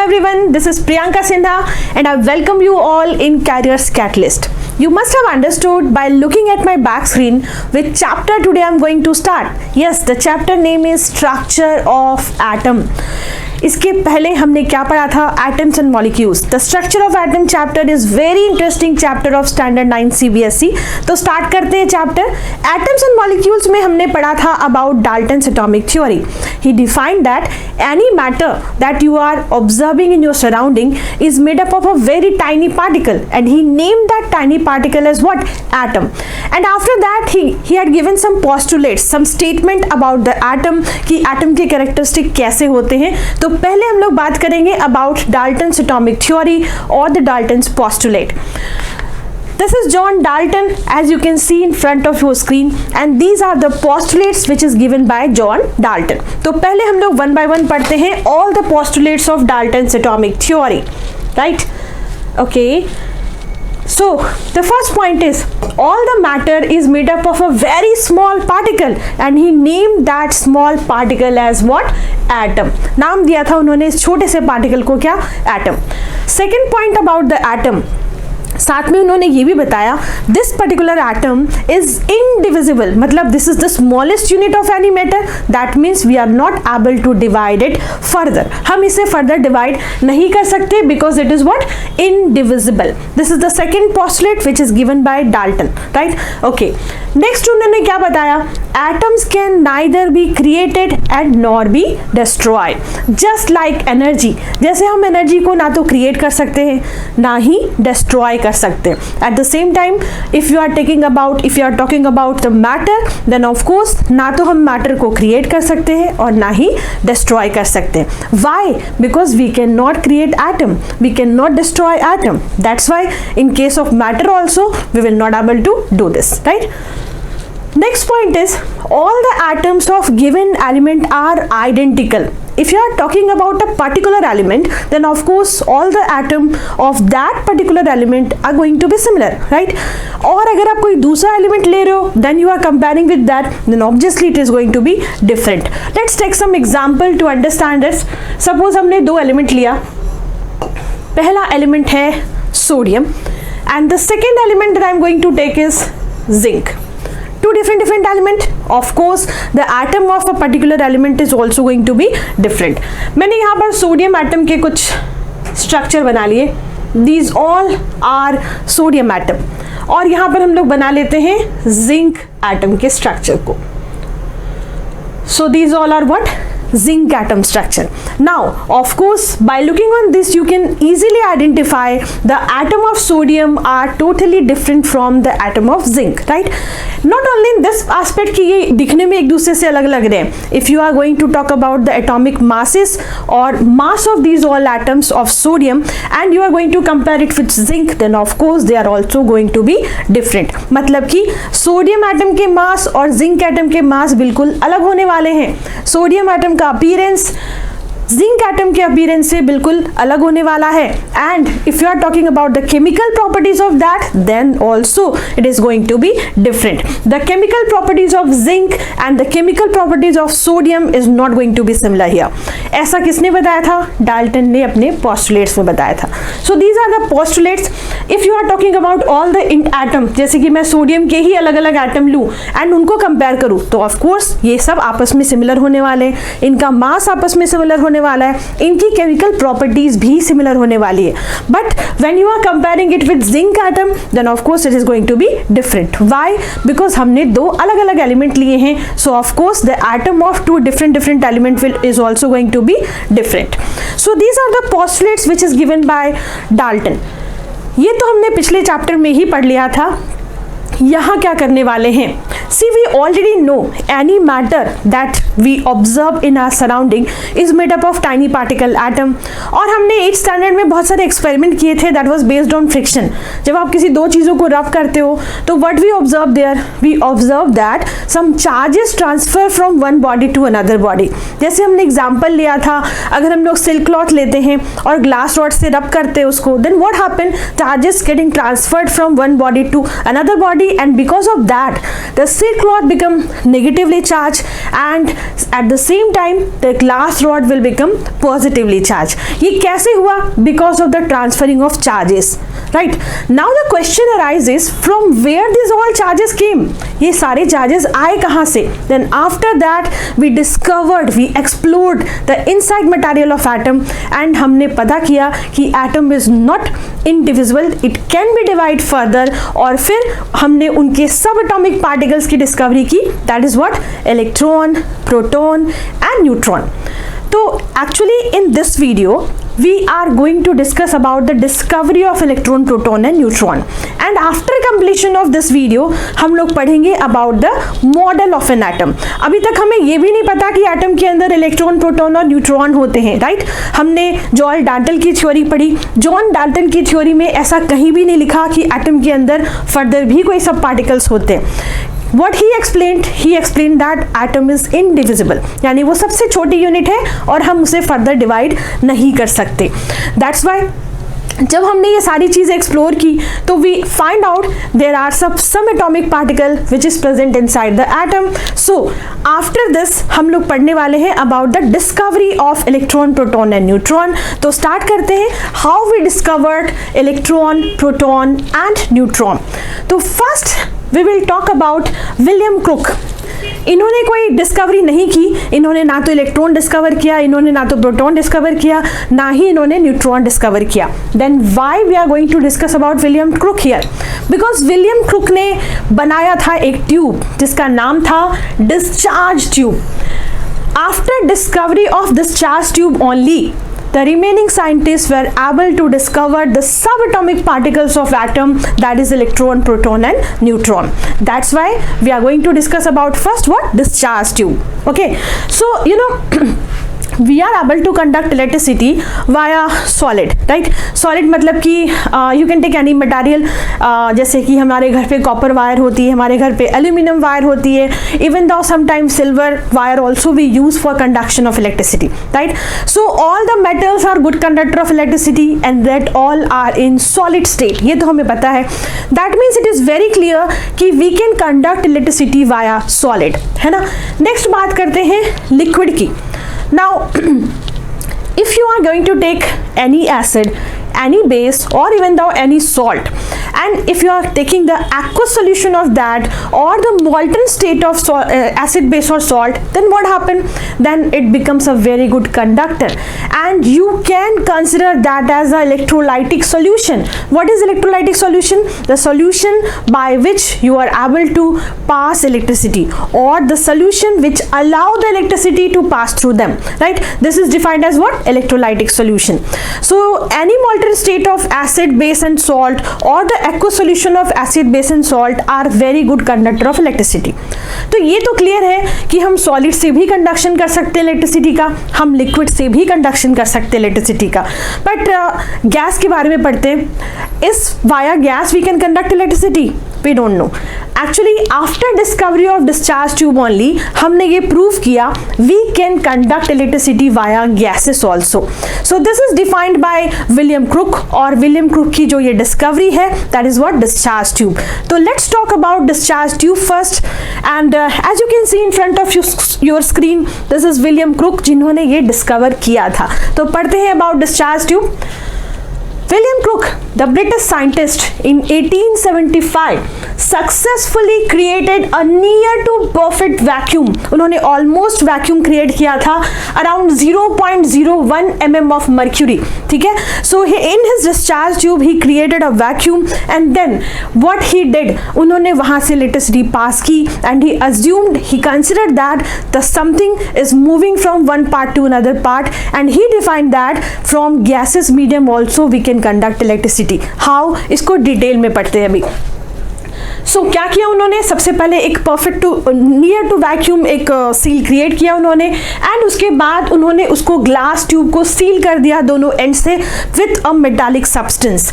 everyone, this is Priyanka Sinha and I welcome you all in Careers Catalyst. You must have understood by looking at my back screen which chapter today I am going to start. Yes, the chapter name is Structure of Atom. इसके पहले हमने क्या पढ़ा था? Atoms and Molecules. The Structure of Atom chapter is very interesting chapter of Standard 9 CBSE. तो start करते हैं chapter. Atoms and Molecules में हमने पढ़ा था about Dalton's atomic theory. He defined that any matter that you are observing in your surrounding is made up of a very tiny particle, and he named that tiny particle as what? Atom. And after that he had given some postulates, some statement about the atom कि atom के characteristic कैसे होते हैं. तो पहले हम लोग बात करेंगे about Dalton's atomic theory or the Dalton's postulate. This is John Dalton, as you can see in front of your screen, and these are the postulates which is given by John Dalton. तो पहले हम लोग one by one पढ़ते हैं all the postulates of Dalton's atomic theory, right? Okay. So the first point is all the matter is made up of a very small particle, and he named that small particle as what? Atom. नाम दिया था उन्होंने इस छोटे से particle को क्या? Atom. Second point about the atom, साथ में उन्होंने ये भी बताया this particular atom is indivisible, मतलब this is the smallest unit of any matter. That means we are not able to divide it further. हम इसे फर्दर डिवाइड नहीं कर सकते because it is what? Indivisible. This is the second postulate which is given by Dalton, right? Okay, next उन्होंने क्या बताया? Atoms can neither be created and nor be destroyed. Just like energy, जैसे हम energy को ना तो create कर सकते हैं ना ही डिस्ट्रॉय कर सकते हैं. At the same time if you are talking about the matter, then of course ना तो हम मैटर को क्रिएट कर सकते हैं और ना ही डिस्ट्रॉय कर सकते हैं. Why? Because we can not create atom, we can not destroy atom. That's why in case of matter also we will not able to do this, right? Next point is all the atoms of given element are identical. If you are talking about a particular element, then of course all the atom of that particular element are going to be similar, right? और अगर आप कोई दूसरा element ले रहे हो, then you are comparing with that, then obviously it is going to be different. Let's take some example to understand this. Suppose हमने दो element लिया. पहला element है sodium and the second element that I am going to take is zinc. Two different element. Of course the atom of a particular element is also going to be different. मैंने यहाँ पर sodium atom के कुछ structure बना लिए. These all are sodium atom. और यहाँ पर हम लोग बना लेते हैं जिंक एटम के स्ट्रक्चर को. So these all are what? Zinc atom structure. Now of course by looking on this you can easily identify the atom of sodium are totally different from the atom of zinc, right? Not only in this aspect कि ये दिखने में एक दूसरे से अलग लग रहे हैं. If you are going to talk about the atomic masses or mass of these all atoms of sodium and you are going to compare it with zinc, then of course they are also going to be different. मतलब कि sodium atom के मास और zinc atom के मास बिल्कुल अलग होने वाले हैं. सोडियम एटम का अपीयरेंस जिंक एटम के अपीयरेंस से बिल्कुल अलग होने वाला है. And if you are talking about the chemical properties of that, then also it is going to be different. The chemical properties of zinc and the chemical properties of sodium is not going to be similar here. ऐसा किसने बताया था? Dalton ने अपने postulates में बताया था. So these are the postulates. If you are talking about all the atom, जैसे कि मैं सोडियम के ही अलग अलग एटम लूँ एंड उनको कंपेयर करूँ, तो ऑफकोर्स ये सब आपस में सिमिलर होने वाले हैं. इनका मास आपस में सिमिलर होने वाला है, इनकी केमिकल प्रॉपर्टीज भी सिमिलर होने वाली है. But when you are comparing it with zinc atom, then of course it is going to be different. Why? Because हमने दो अलग अलग एलिमेंट लिए हैं. So of course the atom of two different element is also going to be different. So these are the postulates which is given by Dalton. ये तो हमने पिछले चैप्टर में ही पढ़ लिया था. यहाँ क्या करने वाले हैं? See, we already know any matter that we observe in our surrounding is made up of tiny particle atom. और हमने 8th स्टैंडर्ड में बहुत सारे एक्सपेरिमेंट किए थे that was based on friction. जब आप किसी दो चीज़ों को रब करते हो तो what we observe there? We observe that some charges transfer from one body to another body. जैसे हमने एग्जाम्पल लिया था, अगर हम लोग सिल्क क्लॉथ लेते हैं और ग्लास रॉड से रब करते हैं उसको, then what happen? Charges getting transferred from one body to another body, and because of that the silk rod become negatively charged and at the same time the glass rod will become positively charged. ये कैसे हुआ? Because of the transferring of charges, right? Now the question arises, from where these all charges came? ये सारे charges आए कहाँ से? Then after that we discovered, we explored the inside material of atom and हमने पता किया कि atom is not indivisible, it can be divided further, और फिर हमने उनके सब atomic particles की discovery की, that is what? Electron, proton and neutron. तो actually in this video we are going to discuss about the discovery of electron, proton and neutron, and after completion of this video हम लोग पढ़ेंगे about the model of an atom. अभी तक हमें ये भी नहीं पता कि एटम के अंदर इलेक्ट्रॉन, प्रोटॉन और न्यूट्रॉन होते हैं, राइट? हमने जॉन डाल्टन की थ्योरी पढ़ी. जॉन डाल्टन की थ्योरी में ऐसा कहीं भी नहीं लिखा कि एटम के अंदर फर्दर भी कोई सब पार्टिकल्स होते हैं. What he explained that atom is indivisible, यानी वो सबसे छोटी यूनिट है और हम उसे फर्दर डिवाइड नहीं कर सकते. That's why जब हमने ये सारी चीज़ें एक्सप्लोर की तो we find out there are some atomic particle which is present inside the atom. So after this हम लोग पढ़ने वाले हैं about the discovery of electron, proton and neutron. तो स्टार्ट करते हैं how we discovered electron, proton and neutron. तो first we will talk about William Crook. इन्होंने कोई डिस्कवरी नहीं की, इन्होंने ना तो इलेक्ट्रॉन डिस्कवर किया, इन्होंने ना तो प्रोटॉन डिस्कवर किया, ना ही इन्होंने न्यूट्रॉन डिस्कवर किया. Then why we are going to discuss about William Crook here? Because William Crook ने बनाया था एक ट्यूब जिसका नाम था discharge tube. After discovery of discharge tube only the remaining scientists were able to discover the subatomic particles of atom, that is electron, proton and neutron. That's why we are going to discuss about first what? Discharge tube. Okay, so you know we are able to conduct electricity via solid, right? Solid मतलब कि you can take any material, जैसे कि हमारे घर पे copper wire होती है, हमारे घर पे एल्यूमिनियम वायर होती है, even though sometimes silver wire also we use for conduction of electricity, right? So all the metals are good conductor of electricity and that all are in solid state. ये तो हमें पता है. That means it is very clear कि we can conduct electricity via solid, है ना? Next बात करते हैं liquid की. Now if you are going to take any acid, any base or even though any salt, and if you are taking the aqueous solution of that or the molten state of acid, base or salt, then what happens? Then it becomes a very good conductor and you can consider that as a electrolytic solution. What is electrolytic solution? The solution by which you are able to pass electricity or the solution which allow the electricity to pass through them, right? This is defined as what? Electrolytic solution. So any molten state of acid, base and salt or the aqueous solution of acid, base and salt are very good conductor of electricity. तो ये तो clear है कि हम solid से भी conduction कर सकते हैं इलेक्ट्रिसिटी का, हम लिक्विड से भी कंडक्शन कर सकते हैं इलेक्ट्रिसिटी का. बट गैस के बारे में पढ़ते हैं. Is via gas we can conduct electricity? We don't know. Actually after discovery of discharge tube only हमने ये प्रूव किया we can conduct electricity via gases also. So this is defined by William Crook और William Crook की जो ये discovery है that is what? Discharge tube. तो let's talk about discharge tube first and as you can see in front of your screen this is William crook जिन्होंने ये discover किया था. तो पढ़ते हैं about discharge tube. William Crook, the British scientist, in 1875 successfully created a near to perfect vacuum. उन्होंने almost vacuum create किया था around 0.01 mm of mercury. ठीक है? So in his discharge tube he created a vacuum and then what he did, उन्होंने वहाँ से electricity pass की and he assumed, he considered that the something is moving from one part to another part and he defined that from gaseous medium also we can conduct electricity. How? इसको detail में पढ़ते हैं अभी. सो क्या किया उन्होंने? सबसे पहले एक perfect to near to vacuum एक सील क्रिएट किया उन्होंने एंड उसके बाद उन्होंने उसको ग्लास ट्यूब को सील कर दिया दोनों एंड से with a metallic substance.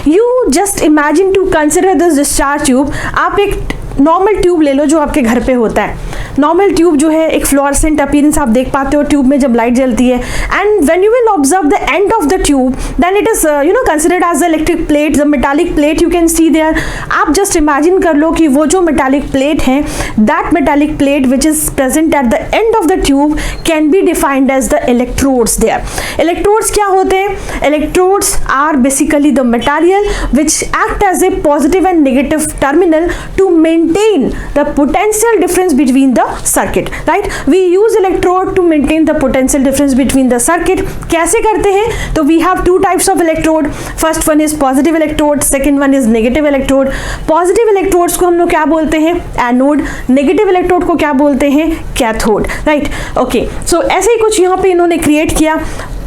You just imagine to consider this discharge tube. आप एक नॉर्मल ट्यूब ले लो जो आपके घर पे होता है. नॉर्मल ट्यूब जो है एक फ्लोरेसेंट अपीयरेंस आप देख पाते हो ट्यूब में जब लाइट जलती है and when you will observe the end of the tube then it is considered as the electric plate, the metallic plate you can see there. आप जस्ट इमेजिन इमेजिन कर लो कि वो जो मेटालिक प्लेट है, that metallic plate which is present at the end of the tube can be defined as the electrodes there. Electrodes क्या होते हैं? Electrodes are basically the material which act as a positive and negative terminal to maintain the potential difference between the circuit, right? We use electrode to maintain the potential difference between the circuit. कैसे करते हैं? तो we have two types of electrode. First one is positive electrode, second one is negative electrode. Positive electrodes को हम लोग क्या बोलते हैं? एनोड। नेगेटिव इलेक्ट्रोड को क्या बोलते हैं? Cathode, right? ओके, सो ऐसे ही कुछ यहाँ पे इन्होंने क्रिएट किया।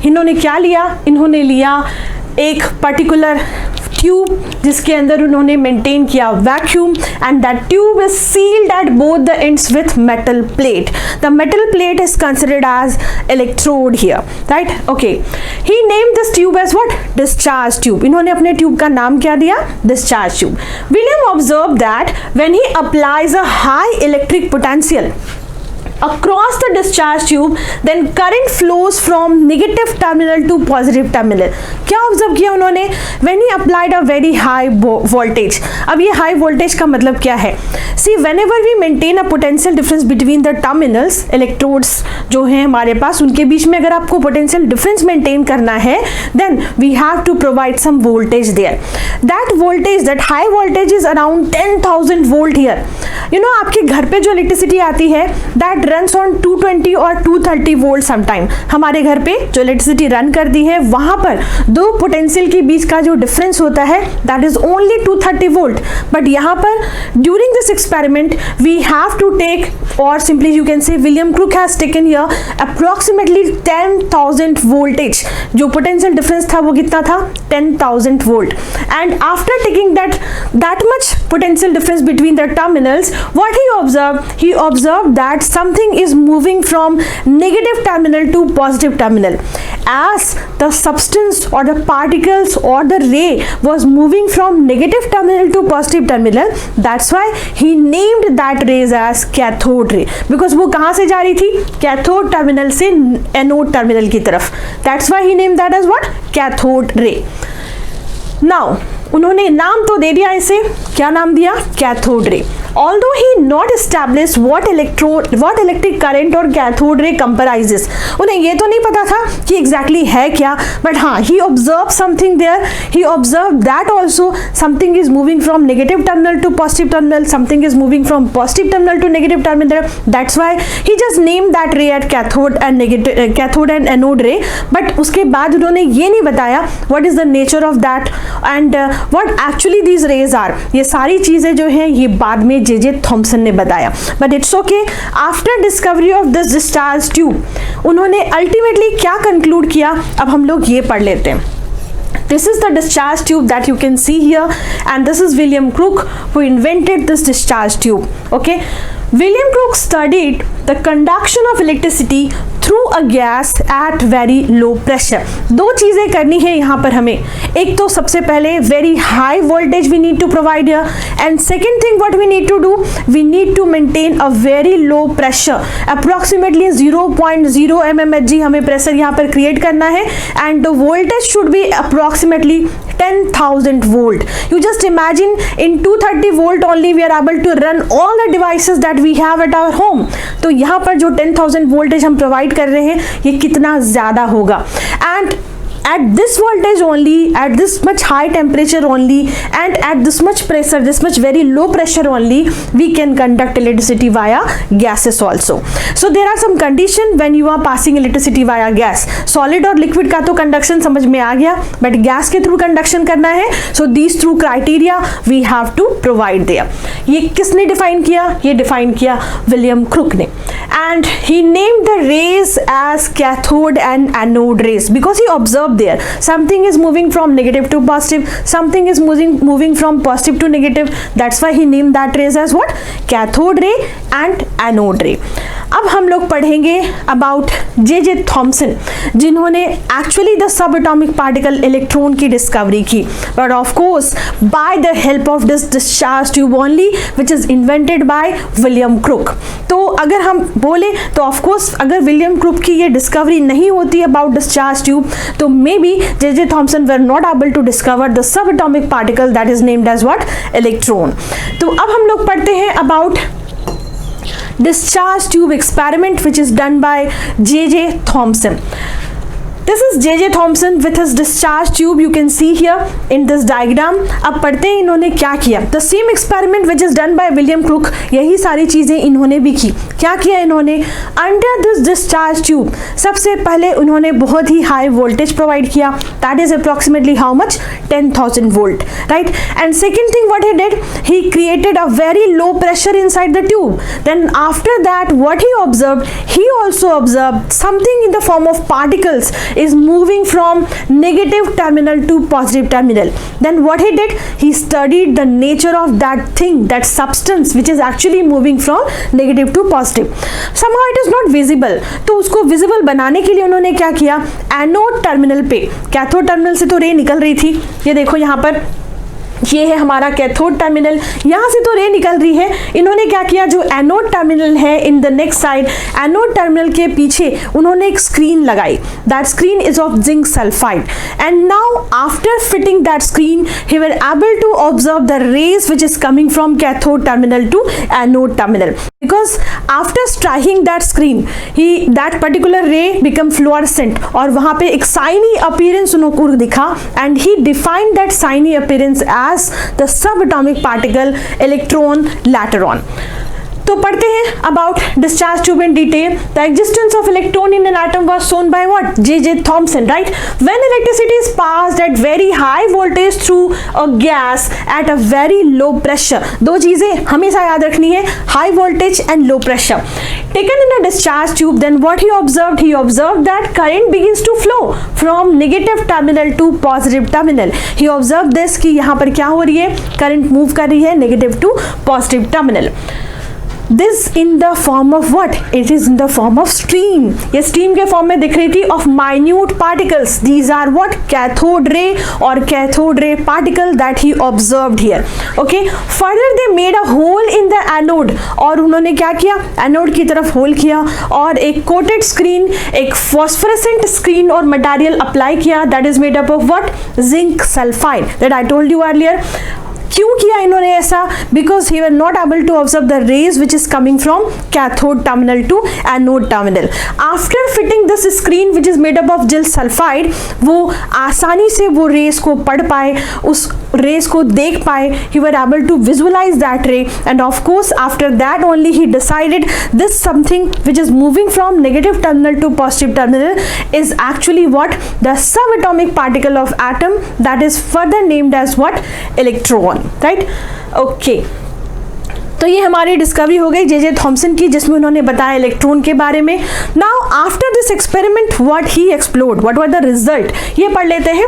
इन्होंने क्या लिया? इन्होंने लिया एक पर्टिकुलर ट्यूब जिसके अंदर उन्होंने मेंटेन किया vacuum, and that tube is sealed at both the ends with metal plate. The metal plate is considered as electrode here, right? Okay, he named this tube as what? Discharge tube. इन्होंने अपने tube का नाम क्या दिया? Discharge tube. William observe that when he applies a high electric potential across the discharge tube, then current flows from negative terminal to positive terminal. क्या observe किया उन्होंने? When he applied a very high voltage. अब ये high voltage का मतलब क्या है? See, whenever we maintain a potential difference between the terminals, electrodes जो हैं हमारे पास, उनके बीच में अगर आपको potential difference maintain करना है, then we have to provide some voltage there. That voltage, that high voltage is around 10,000 volt here. You know, आपके घर पे जो इलेक्ट्रिसिटी आती है, that runs on 220 और 230 वोल्ट समटाइम। हमारे घर पे जो इलेक्ट्रिसिटी रन करती है, वहां पर दो पोटेंशियल के बीच का जो डिफरेंस होता है, that is only 230 volt. But यहाँ पर during this experiment we have to take, और simply you can say William Crook has taken here approximately 10,000 voltage. जो पोटेंशियल डिफरेंस था वो कितना था? 10,000 volt. And after taking that much potential difference between the terminals, what he observed that something is moving from negative terminal to positive terminal. As the substance or the particles or the ray was moving from negative terminal to positive terminal, that's why he named that rays as cathode ray, because वो कहाँ से जा रही थी? cathode terminal से anode terminal की तरफ। That's why he named that as what? cathode ray. Now उन्होंने नाम तो दे दिया इसे, क्या नाम दिया? Cathode ray. Although he not established what electric current और कैथोड रे comprises, उन्हें ये तो नहीं पता था कि exactly है क्या, but हाँ, he observed something there. He observed that also something is moving from negative terminal to positive terminal, something is moving from positive terminal to negative terminal. That's why he just named that ray at cathode and anode ray. But उसके बाद उन्होंने ये नहीं बताया what is the nature of that and what actually these rays are. ये सारी चीजें जो हैं ये बाद में जे थॉमसन ने बताया। But it's okay, after discovery of this discharge tube उन्होंने अल्टीमेटली क्या कंक्लूड किया, अब हम लोग ये पढ़ लेते हैं। This is the discharge tube that you can see here, and this is William Crook who invented this discharge tube. Okay, William Crook studied the conduction of electricity through a gas at very low pressure. दो चीजें करनी है यहाँ पर हमें। एक तो सबसे पहले very high voltage we need to provide here, and second thing what we need to do, we need to maintain a very low pressure, approximately 0.0 mmHg हमें प्रेशर यहाँ पर क्रिएट करना है, and the voltage should be approximately 10,000 volt. You just imagine in 230 volt only we are able to run all the devices that we have at our home. तो यहाँ पर जो 10,000 voltage हम प्रोवाइड कर रहे हैं ये कितना ज्यादा होगा, and at this voltage only, at this much high temperature only, and at this much pressure, this much very low pressure only, we can conduct electricity via gases also. So there are some condition when you are passing electricity via gas. Solid और liquid का तो conduction समझ में आ गया, but gas के through conduction करना है, so these through criteria we have to provide there. ये किसने define किया? ये define किया William Crook ने, and he named the rays as cathode and anode rays because he observed there something is moving from negative to positive, something is moving from positive to negative. That's why he named that rays as what? Cathode ray and anode ray. अब हम लोग पढ़ेंगे about J Thomson, जिन्होंने actually the sub atomic particle electron की discovery की, but of course by the help of this discharge tube only which is invented by William Crook. तो अगर हम बोले तो ऑफ कोर्स अगर विलियम क्रुक की ये डिस्कवरी नहीं होती अबाउट डिस्चार्ज ट्यूब, तो maybe J Thomson were not able to discover the sub atomic particle that is named as what, electron. तो अब हम लोग पढ़ते हैं about discharge tube experiment which is done by J.J. Thomson. This is J.J. Thomson with his discharge tube, you can see here in this diagram. अब पढ़ते हैं इन्होंने क्या किया। The same experiment which is done by William Crook, यही सारी चीज़ें इन्होंने भी की। क्या किया इन्होंने? Under this discharge tube, सबसे पहले उन्होंने बहुत ही high voltage provide किया, that is approximately how much? 10,000 volt, right? And second thing what he did, he created a very low pressure inside the tube. Then after that what he observed, he also observed something in the form of particles is moving from negative terminal to positive terminal. Then what he did, he studied the nature of that thing, that substance which is actually moving from negative to positive. Somehow it is not visible, तो उसको visible बनाने के लिए उन्होंने क्या किया, anode terminal पे, cathode terminal से तो रे निकल रही थी, ये देखो यहाँ पर ये है हमारा कैथोड टर्मिनल, यहाँ से तो रे निकल रही है। इन्होंने क्या किया, जो एनोड टर्मिनल है in the next side, anode terminal के पीछे उन्होंने एक स्क्रीन लगाई, that screen is of zinc sulphide, and now after fitting that screen he were able to observe the rays which is coming from cathode terminal to anode terminal, because after striking that screen that particular ray become fluorescent, और वहां पे एक shiny appearance उनको दिखा, and he defined that shiny appearance as the subatomic particle electron later on. तो पढ़ते हैं about discharge tube in detail. The existence of electron in an atom was shown by what? J.J. Thomson, right? When electricity is passed at very high voltage through a gas at a very low pressure, दो चीजें हमेशा याद रखनी है, high voltage and low pressure. Taken in a discharge tube, then what he observed? He observed that current begins to flow from negative terminal to positive terminal. He observed this कि यहाँ पर क्या हो रही है, current move कर रही है negative to positive terminal. This in the form of what? It is in the form of stream. ये stream के form में दिख रही थी of minute particles. These are what? Cathode ray or cathode ray particle that he observed here. Okay. Further they made a hole in the anode, और उन्होंने क्या किया, एनोड की तरफ होल किया और एक कोटेड स्क्रीन, एक फॉस्फोरेसेंट स्क्रीन और मटेरियल अप्लाई किया, that is made up of what, zinc sulphide, that I told you earlier. क्यों किया इन्होंने ऐसा? Because he were not able to observe the rays which is coming from cathode terminal to anode terminal. After fitting this screen which is made up of zinc sulphide, वो आसानी से वो raise को पढ़ पाए, उस रेज को देख पाए, he were able to visualize that ray, and of course after that only he decided this something which is moving from negative terminal to positive terminal is actually what? The subatomic particle of atom that is further named as what? Electron, right? Okay. तो ये हमारी discovery हो गई J Thomson की, जिसमें उन्होंने बताया electron के बारे में। Now after this experiment what he explored, what were the result, ये पढ़ लेते हैं।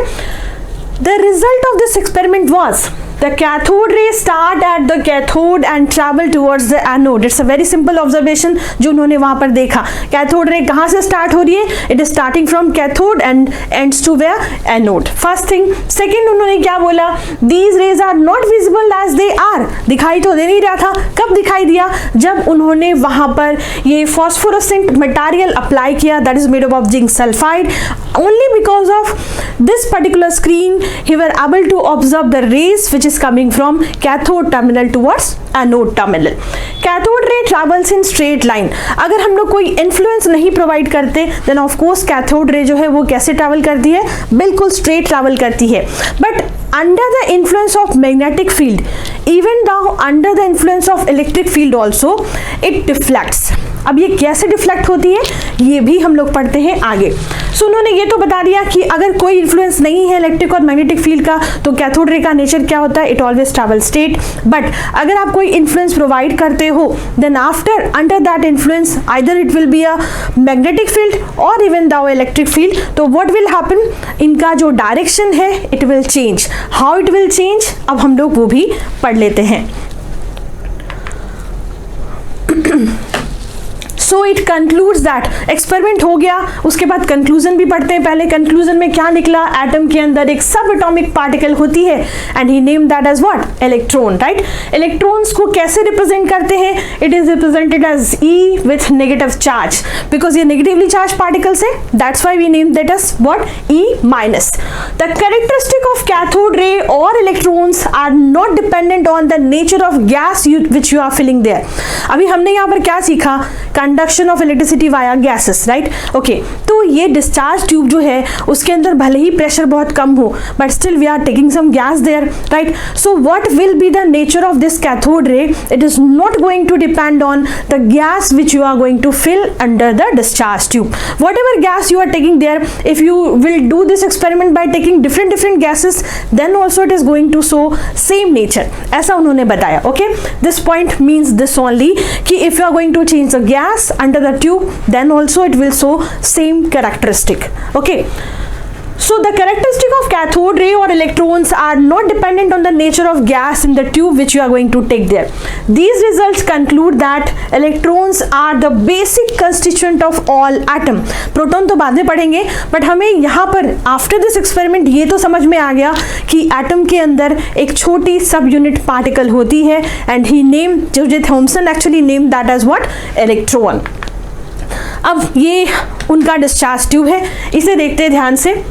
The result of this experiment was the cathode ray start at the cathode and travel towards the anode. It's a very simple observation जो उन्होंने वहाँ पर देखा। Cathode ray कहाँ से स्टार्ट हो रही है? It is starting from cathode and ends to where? Anode. First thing. Second उन्होंने क्या बोला? These rays are not visible as they are. दिखाई तो दे नहीं रहा था। कब दिखाई दिया? जब उन्होंने वहाँ पर ये phosphorescent material अप्लाई किया, that is made up of zinc sulfide. Only because of this particular screen, he were able to observe the rays which is coming from cathode terminal towards anode terminal. Cathode ray travels in straight line. अगर हम लोग कोई influence नहीं provide करते, then of course cathode ray जो है वो कैसे travel करती है? बिल्कुल straight travel करती है. But under the influence of magnetic field, even though under the influence of electric field also, it deflects. अब ये कैसे डिफ्लेक्ट होती है ये भी हम लोग पढ़ते हैं आगे। सो उन्होंने ये तो बता दिया कि अगर कोई इन्फ्लुएंस नहीं है इलेक्ट्रिक और मैग्नेटिक फील्ड का तो कैथोड रे का नेचर क्या होता है, it always travel straight. But अगर आप कोई इन्फ्लुएंस प्रोवाइड करते हो then after under that influence either it will be a magnetic field और इवन द इलेक्ट्रिक फील्ड, तो व्हाट विल हैपन, इनका जो डायरेक्शन है it will change. How it will change अब हम लोग वो भी पढ़ लेते हैं। So it concludes that experiment हो गया, उसके बाद कंक्लूजन भी पढ़ते हैं। पहले कंक्लूजन में क्या निकला, एटम के अंदर एक सब एटॉमिक पार्टिकल होती है and he name that as what, electron, right. Electrons को कैसे रिप्रेजेंट करते हैं, it is represented as E with negative charge, because ये नेगेटिवली चार्ज पार्टिकल्स है, that's why we name that as what, E minus. The characteristic of cathode ray और electrons are not dependent on the nature of gas which you are filling there. अभी हमने यहाँ पर क्या सीखा, conduction of electricity via gases, right. Okay, तो ये discharge tube जो है उसके अंदर भले ही प्रेशर बहुत कम हो, but still we are taking some gas there, right. So what will be the nature of this cathode ray, it is not going to depend on the gas which you are going to fill under the discharge tube. Whatever gas you are taking there, if you will do this experiment by taking different gases, then also it is going to show same nature, ऐसा उन्होंने बताया। Okay, this point means this only कि if you are going to change the gas under the tube, then also it will show same characteristic. Okay, so the characteristic of cathode ray or electrons are not dependent on the nature of gas in the tube which you are going to take there. These results conclude that electrons are the basic constituent of all atom. Proton तो बाद में पढ़ेंगे, but हमें यहाँ पर after this experiment ये तो समझ में आ गया कि एटम के अंदर एक छोटी सब यूनिट पार्टिकल होती है and he name, J Thomson actually name that as what, electron. अब ये उनका डिस्चार्ज ट्यूब है, इसे देखते हैं ध्यान से।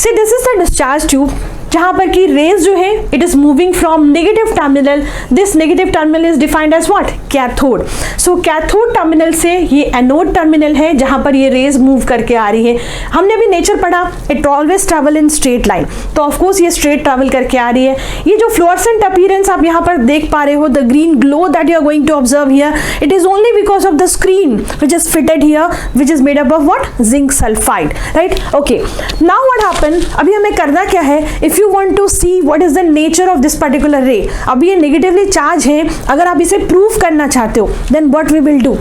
See, this is the discharge tube जहाँ पर की रेज जो है it is moving from negative terminal, this negative terminal is defined as what, cathode. So cathode terminal से ये एनोड टर्मिनल है जहाँ पर ये रेज मूव करके आ रही है। हमने भी नेचर पढ़ा, it always travel in straight line, तो ऑफकोर्स ये स्ट्रेट ट्रैवल करके आ रही है। ये जो फ्लोरेसेंट अपीयरेंस आप यहाँ पर देख पा रहे हो, the green glow that you are going to observe here, it is only because of the screen which is fitted here, which is made up of what, zinc sulphide, right. Okay, now what happen, अभी हमें करना क्या है, if you want to see what is the nature of this particular ray, अब ये negatively charge है, अगर आप इसे प्रूव करना चाहते हो then what we will do,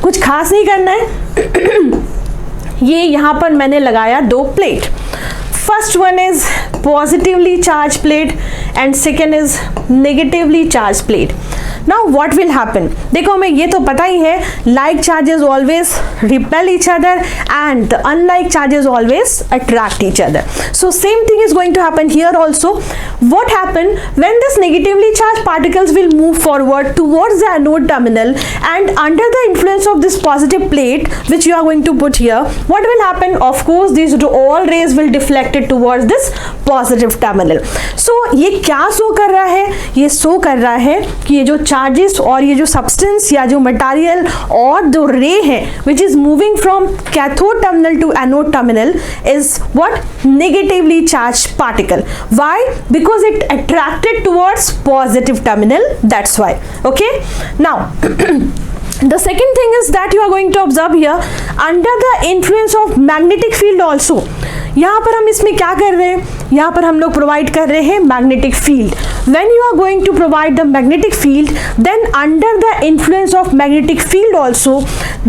कुछ खास नहीं करना है। ये यहाँ पर मैंने लगाया दो plate, first one is positively charge plate and second is negatively charge plate. Now what will happen, देखो हमें ये तो पता ही है, like charges always repel each other and the unlike charges always attract each other. So same thing is going to happen here also. What happen when this negatively charged particles will move forward towards the anode terminal and under the influence of this positive plate which you are going to put here, what will happen, of course these all rays will deflect it towards this positive terminal. So ये क्या show कर रहा है, ये show कर रहा है कि ये जो चार्जेस और ये जो सब्सटेंस या जो मटेरियल और जो रे है which is moving from cathode terminal to anode terminal is what, negatively charged particle. Why? Because it attracted towards positive terminal, that's why. Okay, now the second thing is that you are going to observe here, under the influence of magnetic field also, यहाँ पर हम इसमें क्या कर रहे हैं, यहाँ पर हम लोग प्रोवाइड कर रहे हैं magnetic field. When you are going to provide the magnetic field, then under the influence of magnetic field also,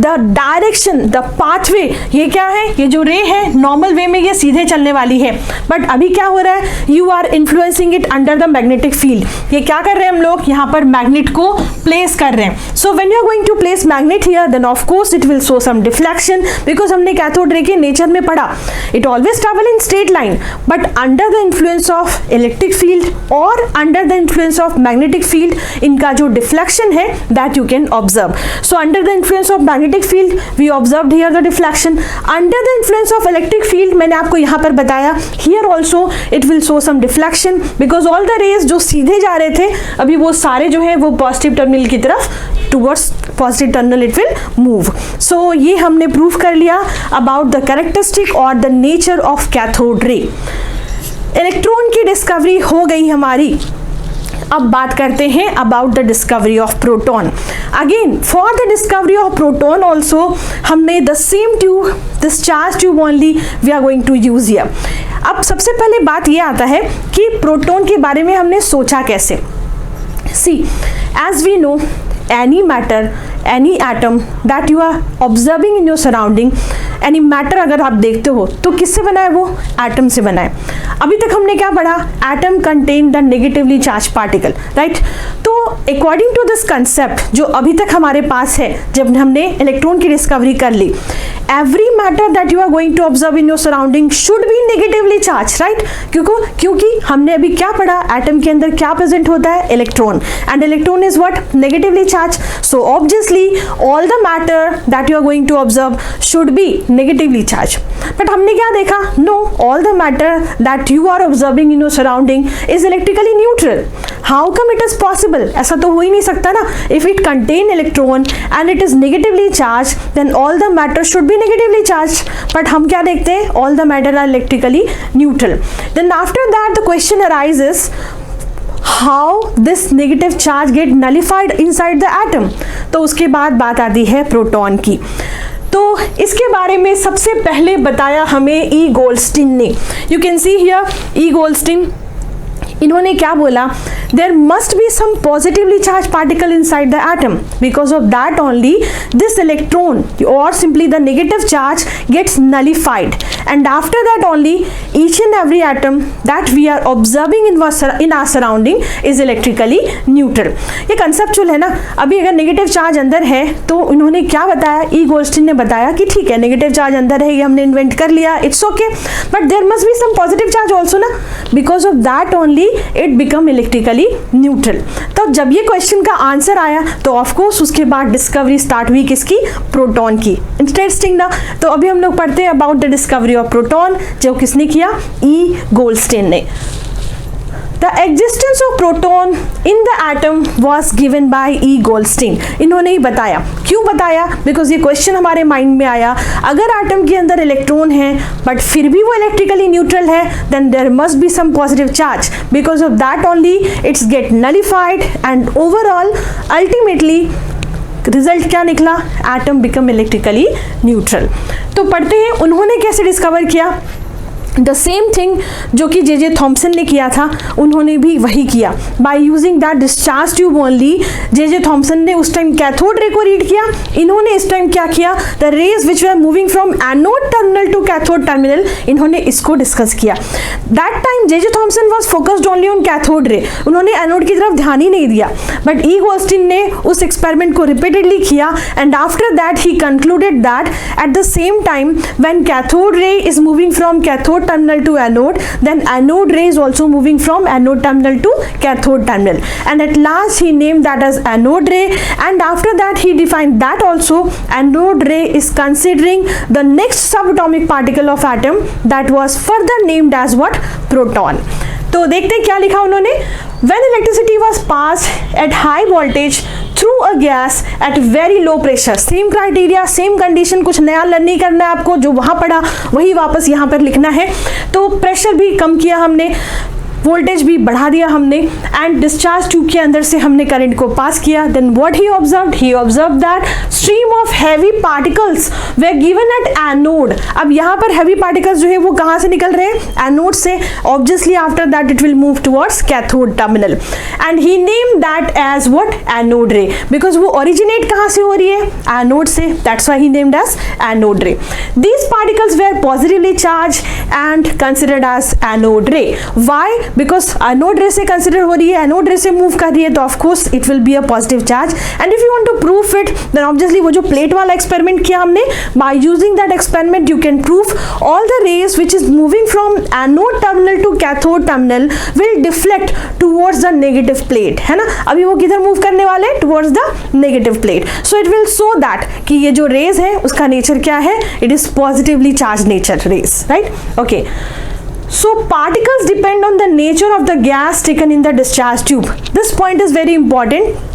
the direction, the pathway, ये क्या है, ये जो रे है नॉर्मल वे में ये सीधे चलने वाली है, बट अभी क्या हो रहा है, you are influencing it under the magnetic field। ये क्या कर रहे हैं हम लोग, यहाँ पर मैग्नेट को प्लेस कर रहे हैं। So when you are going to place magnet here, then of course it will show some deflection, because हमने कैथोड रे के नेचर में पढ़ा, it always travel in straight line, but under the influence of electric field or under the influence of magnetic field, इनका जो deflection है that you can observe. So under the influence of magnetic field we observed here the deflection. Under the influence of electric field मैंने आपको यहाँ पर बताया, here also it will show some deflection because all the rays जो सीधे जा रहे थे अभी वो सारे जो है वो पॉजिटिव टर्मिनल की तरफ towards positive terminal it will move. So ये हमने प्रूव कर लिया about the characteristic or the nature of cathode ray. Electron की डिस्कवरी हो गई हमारी। अब बात करते हैं about the discovery of proton. Again for the discovery of proton also हमने the same tube, this charge tube only we are going to use here. अब सबसे पहले बात ये आता है कि प्रोटॉन के बारे में हमने सोचा कैसे। See as we know, any matter, any atom that you are observing in your surrounding, any matter अगर आप देखते हो तो किससे बना है, वो एटम से बना है। अभी तक हमने क्या पढ़ा, atom contain the negatively charge particle, right. तो अकॉर्डिंग टू दिस कंसेप्ट जो अभी तक हमारे पास है, जब हमने इलेक्ट्रॉन की डिस्कवरी कर ली, every matter that you are going to observe in your surrounding should be negatively charge, right. क्योंकि हमने अभी क्या पढ़ा, एटम के अंदर क्या प्रेजेंट होता है, electron, and electron is what, negatively charge. So obviously all the matter that you are going to observe should be negatively charge. But हमने क्या देखा, no, all the matter that you are observing in your surrounding is electrically neutral. How come it is possible, ऐसा तो हो ही नहीं सकता ना। If it contain electron and it is negatively charge, then all the matter should be negatively charge. But हम क्या देखते हैं, all the matter are electrically neutral. Then after that the question arises, how this negative charge get nullified inside the atom. तो उसके बाद बात आती है प्रोटॉन की। तो इसके बारे में सबसे पहले बताया हमें ई गोल्डस्टीन ने। You can see here E Goldstein, इन्होंने क्या बोला, there must be some positively charge particle inside the atom, because of that only this electron और simply the negative charge gets nullified, and after that only each and every atom that we are observing in our surrounding is electrically neutral. ये conceptual है ना। अभी अगर negative charge अंदर है तो उन्होंने क्या बताया, ई गोल्डस्टीन ने बताया कि ठीक है, नेगेटिव चार्ज अंदर है, ये हमने इन्वेंट कर लिया, it's okay, but there must be some positive charge also ना, because of that only it become electrically neutral. तो जब ये क्वेश्चन का आंसर आया तो ऑफ कोर्स उसके बाद डिस्कवरी स्टार्ट हुई किसकी, प्रोटॉन की। इंटरेस्टिंग ना। तो अभी हम लोग पढ़ते हैं about the discovery of proton, जो किसने किया, ई गोल्डस्टीन ने। The existence of proton in the atom was given by E. Goldstein. इन्होंने ही बताया। क्यों बताया, बिकॉज ये क्वेश्चन हमारे माइंड में आया, अगर एटम के अंदर इलेक्ट्रॉन है बट फिर भी वो इलेक्ट्रिकली न्यूट्रल है, then there must be some positive charge, because of that only its get nullified and overall ultimately result क्या निकला, एटम बिकम इलेक्ट्रिकली न्यूट्रल। तो पढ़ते हैं उन्होंने कैसे डिस्कवर किया। द सेम थिंग जो कि जे थॉम्सन ने किया था, उन्होंने भी वही किया। Bye using that discharge tube only, J Thomson ने उस टाइम कैथोड रे को रीड किया, इन्होंने इस टाइम क्या किया, the rays which were moving from anode terminal to cathode terminal, इन्होंने इसको डिस्कस किया। That time J Thomson was focused only on cathode ray, उन्होंने एनोड की तरफ ध्यान ही नहीं दिया, बट ई गोल्डस्टीन ने उस एक्सपेरिमेंट को रिपीटेडली किया, and after that he concluded that at the same time when cathode ray is moving from cathode terminal to anode, then anode ray is also moving from anode terminal to cathode terminal, and at last he named that as anode ray, and after that he defined that also anode ray is considering the next subatomic particle of atom that was further named as what, proton. तो देखते हैं क्या लिखा उन्होंने, when electricity was passed at high voltage through a gas at very low pressure, same criteria, same condition, कुछ नया learn नहीं करना है आपको, जो वहां पढ़ा वही वापस यहाँ पर लिखना है। तो प्रेशर भी कम किया हमने, वोल्टेज भी बढ़ा दिया हमने, एंड डिस्चार्ज ट्यूब के अंदर से हमने करंट को पास किया। Then what he observed that stream of heavy particles were given at anode. अब यहाँ पर हैवी पार्टिकल्स जो है वो कहाँ से निकल रहे हैं, एनोड से। Obviously after that it will move towards cathode terminal, and he name that as what, anode ray, because वो ओरिजिनेट कहाँ से हो रही है, एनोड से, that's why he named as anode ray. These particles were positively charge and considered as anode ray. Why, because anode ray से consider हो रही है, एनोड रे से मूव कर रही है, तो of course it will be a positive charge. And if you want to proof it, then obviously वो जो प्लेट वाला एक्सपेरिमेंट किया हमने, by using that experiment you can prove all the rays which is moving from anode terminal to cathode terminal will deflect towards the negative plate, है ना। अभी वो किधर मूव करने वाले, towards the negative plate. So it will show that कि ये जो रेज है उसका नेचर क्या है, it is positively charge nature rays, right, okay. So particles depend on the nature of the gas taken in the discharge tube. This point is very important.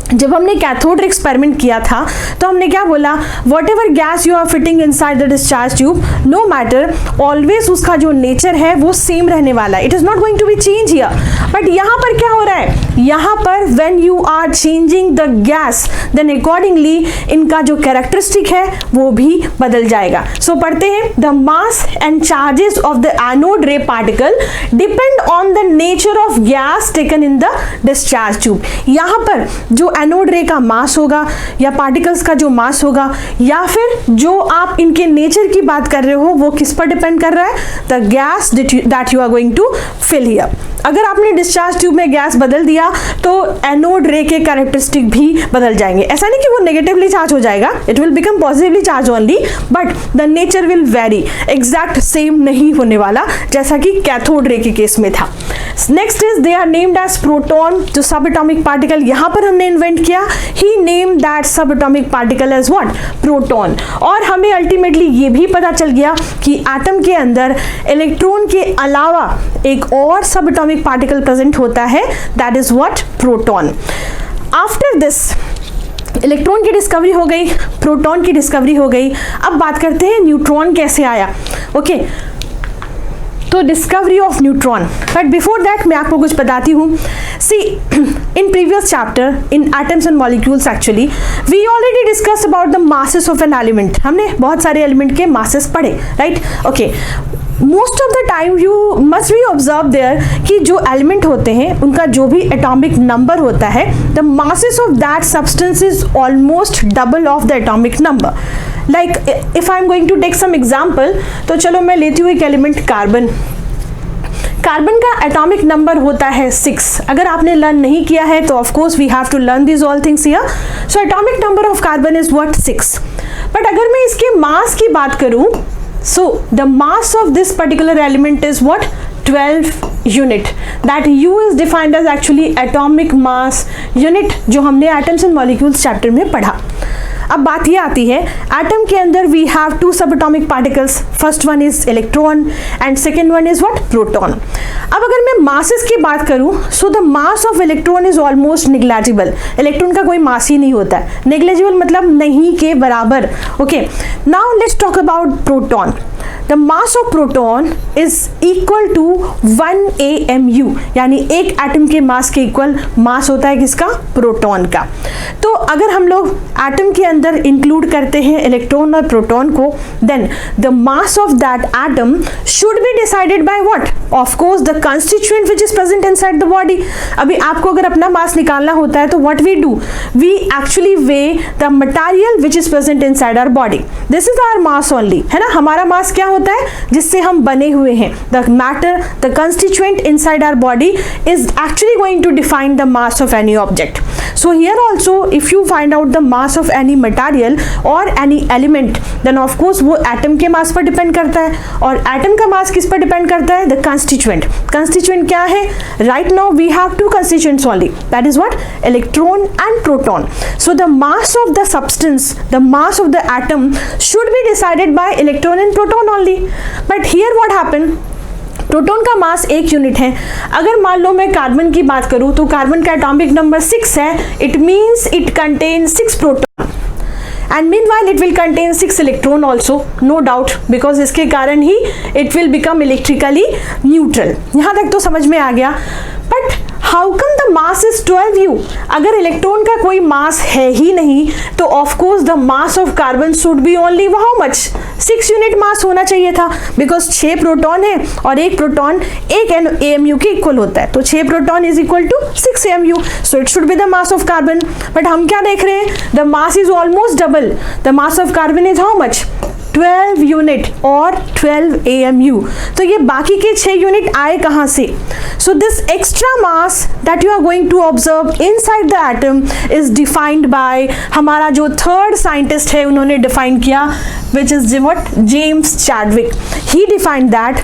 जब हमने कैथोड एक्सपेरिमेंट किया था तो हमने क्या बोला, whatever gas you are fitting inside the discharge tube, no matter, always उसका जो नेचर है वो सेम रहने वाला है, it is not going to be change here. But यहाँ पर क्या हो रहा है, यहाँ पर when you are changing the gas, then accordingly इनका जो कैरेक्टरिस्टिक है वो भी बदल जाएगा। सो पढ़ते हैं, the mass and charges of the anode ray particle depend on the nature of gas taken in the discharge tube. यहाँ पर जो एनोड रे का मास होगा या पार्टिकल्स का जो मास होगा, या फिर जो आप इनके नेचर की बात कर रहे हो वो किस पर डिपेंड कर रहा है, the gas that you are going to fill here. अगर आपने डिस्चार्ज ट्यूब में गैस बदल दिया तो एनोड रे के कैरेक्टरिस्टिक भी बदल जाएंगे। ऐसा नहीं कि वो नेगेटिवली चार्ज हो जाएगा, it will become positively charge only, but the nature will very, exact same नहीं होने वाला जैसा कि कैथोड रे के केस में था। Next is they are named as proton, जो सब एटॉमिक पार्टिकल यहां पर हमने इन्वेंट किया, ही नेम दैट सब atomic particle as what, proton. और हमें अल्टीमेटली ये भी पता चल गया कि एटम के अंदर इलेक्ट्रॉन के अलावा एक और सब एटॉमिक पार्टिकल प्रेजेंट होता है, that is what, proton. After this electron की डिस्कवरी हो गई, प्रोटॉन की डिस्कवरी हो गई, अब बात करते हैं न्यूट्रॉन कैसे आया। ओके तो discovery of neutron, but before that मैं आपको कुछ बताती हूँ। See in previous chapter in atoms and molecules actually we already discuss about the masses of an element. हमने बहुत सारे एलिमेंट के मासेस पढ़े, right. Okay, most of the time you must be observe there कि जो element होते हैं उनका जो भी एटॉमिक नंबर होता है, the masses of that substance is almost double of the atomic number. Like if I am going to take some example, तो चलो मैं लेती हूँ एक एलिमेंट कार्बन। कार्बन का एटॉमिक नंबर होता है 6। अगर आपने लर्न नहीं किया है तो of course we have to learn this all things here. So atomic number of carbon is what, 6। But अगर मैं इसके मास की बात करूं, so the mass of this particular element is what, 12 unit. That U is defined as actually atomic mass unit, जो हमने atoms and molecules chapter में पढ़ा। अब बात ये आती है, एटम के अंदर वी हैव टू सब atomic particles, first one is electron and second one is what, proton. अब अगर मैं मासेस की बात करूं, सो the mass of electron is almost negligible. Electron का कोई मास ही नहीं होता है, नेग्लेजिबल मतलब नहीं के बराबर। Okay, now let's talk about proton. The mass of proton is equal to 1 AMU, यानी एक एटम के मास के इक्वल मास होता है किसका, प्रोटॉन का। तो अगर हम लोग एटम के अंदर इंक्लूड करते हैं इलेक्ट्रॉन और प्रोटॉन को, then the mass of that atom should be decided by what, of course the constituent which is present inside the body. अभी आपको अगर अपना मास निकालना होता है तो what we do, we actually weigh the material which is present inside our body, this is our mass only, है ना। हमारा मास क्या होता है, जिससे हम बने हुए हैं, the matter, the constituent inside our body is actually going to define the mass of any object. So here also if you find out the mass of any material और any element, then of course वो atom के mass पर depend करता है, और atom का मास किस पर डिपेंड करता है, द कंस्टिट्यूएंट। कंस्टिट्यूएंट क्या है, right now we have two constituents only, that is what, electron and proton. So the mass of the substance, the mass of the atom should be decided by electron and proton only. But here what happen, proton का mass 1 unit है। अगर मान लो मैं carbon की बात करूं तो carbon का एटॉमिक नंबर 6 है, it means it contain 6 proton and meanwhile it will contain 6 electron also, no doubt, because इसके कारण ही it will become electrically neutral। यहाँ तक तो समझ में आ गया। But how come the mass is 12U? अगर इलेक्ट्रॉन का कोई मास है ही नहीं तो of course the mass of carbon should be only how much, 6 unit mass होना चाहिए था, बिकॉज 6 प्रोटॉन है और एक प्रोटॉन 1 AMU के इक्वल होता है, तो 6 proton is equal to 6 AMU, so it should be the mass of carbon. But हम क्या देख रहे हैं, the mass is almost double, the mass of carbon is how much, 12 unit और 12 AMU। तो ये बाकी के 6 यूनिट आए कहाँ से? So this extra mass that you are going to observe inside the atom is defined by हमारा जो थर्ड साइंटिस्ट है, उन्होंने डिफाइन किया, which is what, James Chadwick. He defined that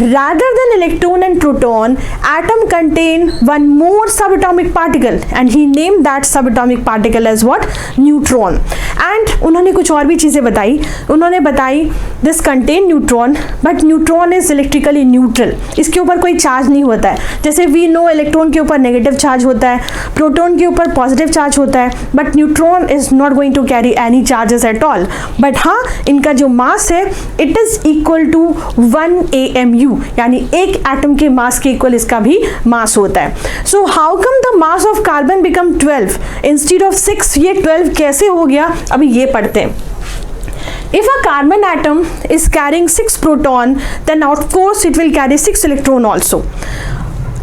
rather than electron and proton, atom contain one more subatomic particle and he named that subatomic particle as what, neutron. And उन्होंने कुछ और भी चीज़ें बताई, उन्होंने बताई this contain neutron but neutron is electrically neutral, इसके ऊपर कोई चार्ज नहीं होता है। जैसे we know इलेक्ट्रॉन के ऊपर नेगेटिव चार्ज होता है, प्रोटॉन के ऊपर पॉजिटिव चार्ज होता है, but neutron is not going to carry any charges at all. But हाँ, इनका जो मास है it is equal to 1 AMU, यानी एक एटम के मास के इक्वल इसका भी मास होता है। So how come the mass of carbon become 12 instead of 6? ये 12 कैसे हो गया, अभी ये पढ़ते हैं। If a carbon atom is carrying 6 proton, then of course it will carry 6 electron also.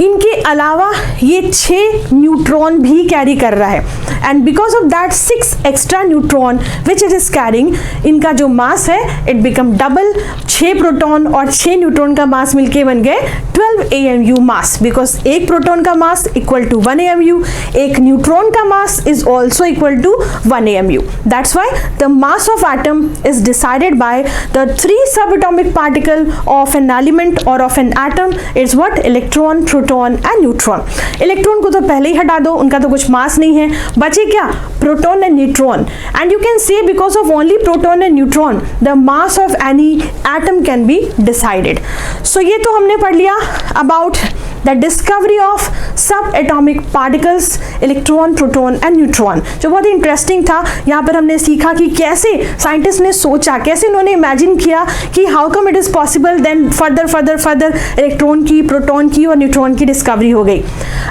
इनके अलावा ये 6 न्यूट्रॉन भी कैरी कर रहा है, and because of that 6 extra neutron which it is carrying, इनका जो मास है इट बिकम डबल। 6 प्रोटॉन और 6 न्यूट्रॉन का मास मिलके बन गए 12 AMU मास, बिकॉज एक प्रोटॉन का मास इक्वल टू 1 AMU, एक न्यूट्रॉन का mass is also equal to 1 AMU. That's why the mass of atom is decided by the 3 subatomic particle of an element or of an atom. It's what? Electron, proton and neutron. Electron को तो पहले ही हटा दो, उनका तो कुछ मास नहीं है, बचे क्या? Proton and neutron. And you can say because of only proton and neutron the mass of any atom can be decided. So ये तो हमने पढ़ लिया about the discovery of subatomic particles, electron, proton and neutron, जो बहुत ही interesting था. यहाँ पर हमने सीखा कि कैसे साइंटिस्ट ने सोचा, कैसे उन्होंने इमेजिन किया कि how come it is possible, then further electron की, प्रोटॉन की और न्यूट्रॉन की डिस्कवरी हो गई.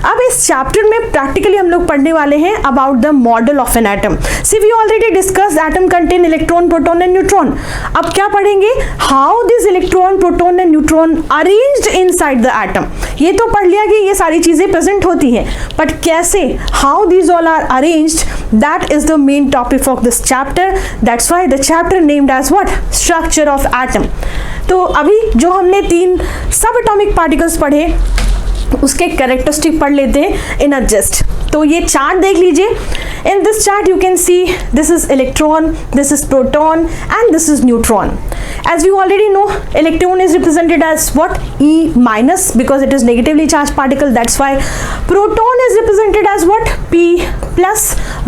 अब इस चैप्टर में प्रैक्टिकली हम लोग पढ़ने वाले हैं about the model of an atom. See we already discuss atom contain electron, proton and neutron. अब क्या पढ़ेंगे? How this electron, proton and neutron arranged inside the atom. ये तो पढ़ लिया कि ये सारी चीजें प्रेजेंट होती हैं, बट कैसे, how these all are arranged, that is the main topic of this chapter. That's why the chapter named as what? Structure of atom. तो अभी जो हमने 3 सब एटॉमिक पार्टिकल्स पढ़े उसके कैरेक्टरिस्टिक पढ़ लेते हैं इन अ जस्ट. तो ये चार्ट देख लीजिए. In this chart you can see this is electron, this is proton and this is neutron. As we already know, electron is represented as what? E minus, because it is negatively charged particle. That's why proton is represented as what? P plus.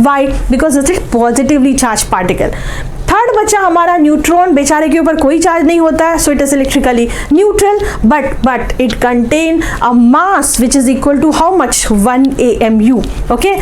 Why? Because it is positively charged particle. Third बचा हमारा neutron, बेचारे के ऊपर कोई charge नहीं होता है, so it is electrically neutral, but it contain a mass which is equal to how much? 1 AMU. Okay,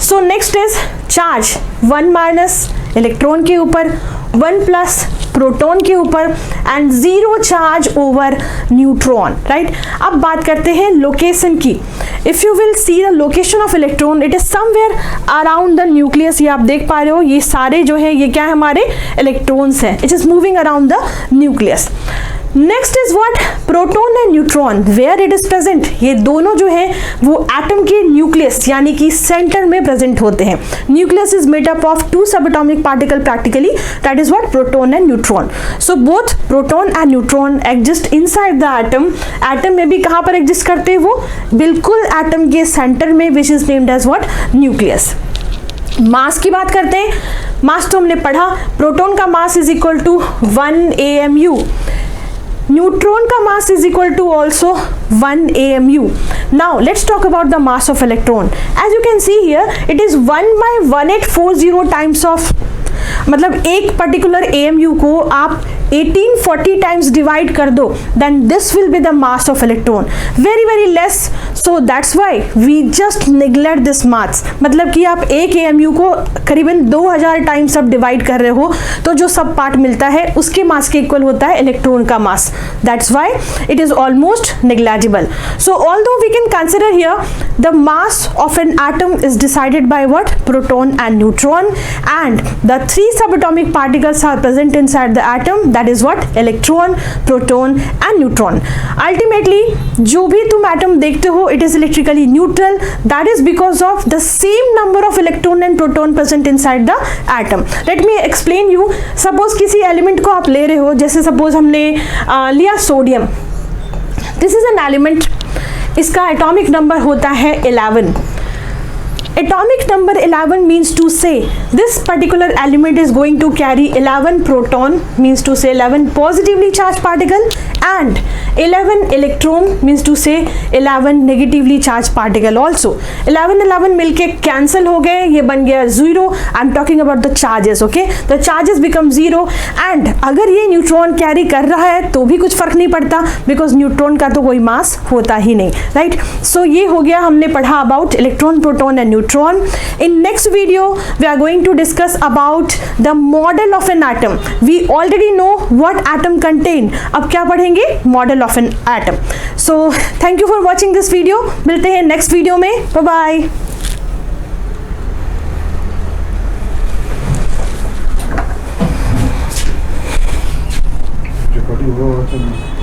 so next is charge 1 minus electron के ऊपर, 1 प्लस प्रोटॉन के ऊपर and 0 charge over neutron. Right, अब बात करते हैं location की. If you will see the location of electron, it is somewhere around the nucleus. ये आप देख पा रहे हो, ये सारे जो है ये क्या है? हमारे इलेक्ट्रॉन्स हैं. It is moving around the nucleus. Next is what? Proton and neutron, where it is present. ये दोनों जो है वो एटम के न्यूक्लियस यानी कि सेंटर में प्रेजेंट होते हैं. Nucleus is made up of 2 subatomic particle practically, that is what? Proton and neutron. So both proton and neutron exist inside the atom. Atom में भी कहां पर एग्जिस्ट करते हैं? वो बिल्कुल एटम के सेंटर में, which is named as what? Nucleus. Mass की बात करते हैं. मास तो हमने पढ़ा, प्रोटॉन का mass is equal to 1 AMU. Neutron का mass is equal to also 1 AMU. Now let's talk about the mass of electron. As you can see here, it is 1/1840 times of, मतलब एक पर्टिकुलर AMU को आप 1840 times divide कर दो, then this will be the mass of electron. Very less, so that's why we just neglect this mass. मतलब कि आप एक AMU को करीबन 2000 टाइम्स आप डिवाइड कर रहे हो, तो जो सब पार्ट मिलता है उसके मास के इक्वल होता है इलेक्ट्रॉन का mass. That's why it is almost negligible. So although we can consider here the mass of an atom is decided by what? Proton and neutron, and the 3 subatomic particles are present inside the atom, that is what? Electron, proton and neutron. Ultimately जो भी तुम atom देखते हो it is electrically neutral. That is because of the same number of electron and proton present inside the atom. Let me explain you. Suppose किसी element को आप ले रहे हो, जैसे suppose हमने लिया sodium. This is an element, इसका atomic number होता है 11. Atomic number 11 means to say this particular element is going to carry 11 proton, means to say 11 positively charged particle, and 11 electron, means to say 11 negatively charged particle also. 11 मिलके cancel हो गए, ये बन गया 0. I'm talking about the charges. Okay, the charges become 0, and अगर ये neutron carry कर रहा है तो भी कुछ फर्क नहीं पड़ता, बिकॉज न्यूट्रॉन का तो कोई मास होता ही नहीं. राइट, सो ये हो गया, हमने पढ़ा about electron, proton and neutron. In next video we are going to discuss about the model of an atom. We already know what atom contain. अब क्या पढ़ेंगे? Model of an atom. So thank you for watching this video. मिलते हैं next video में. Bye bye. Recording हुआ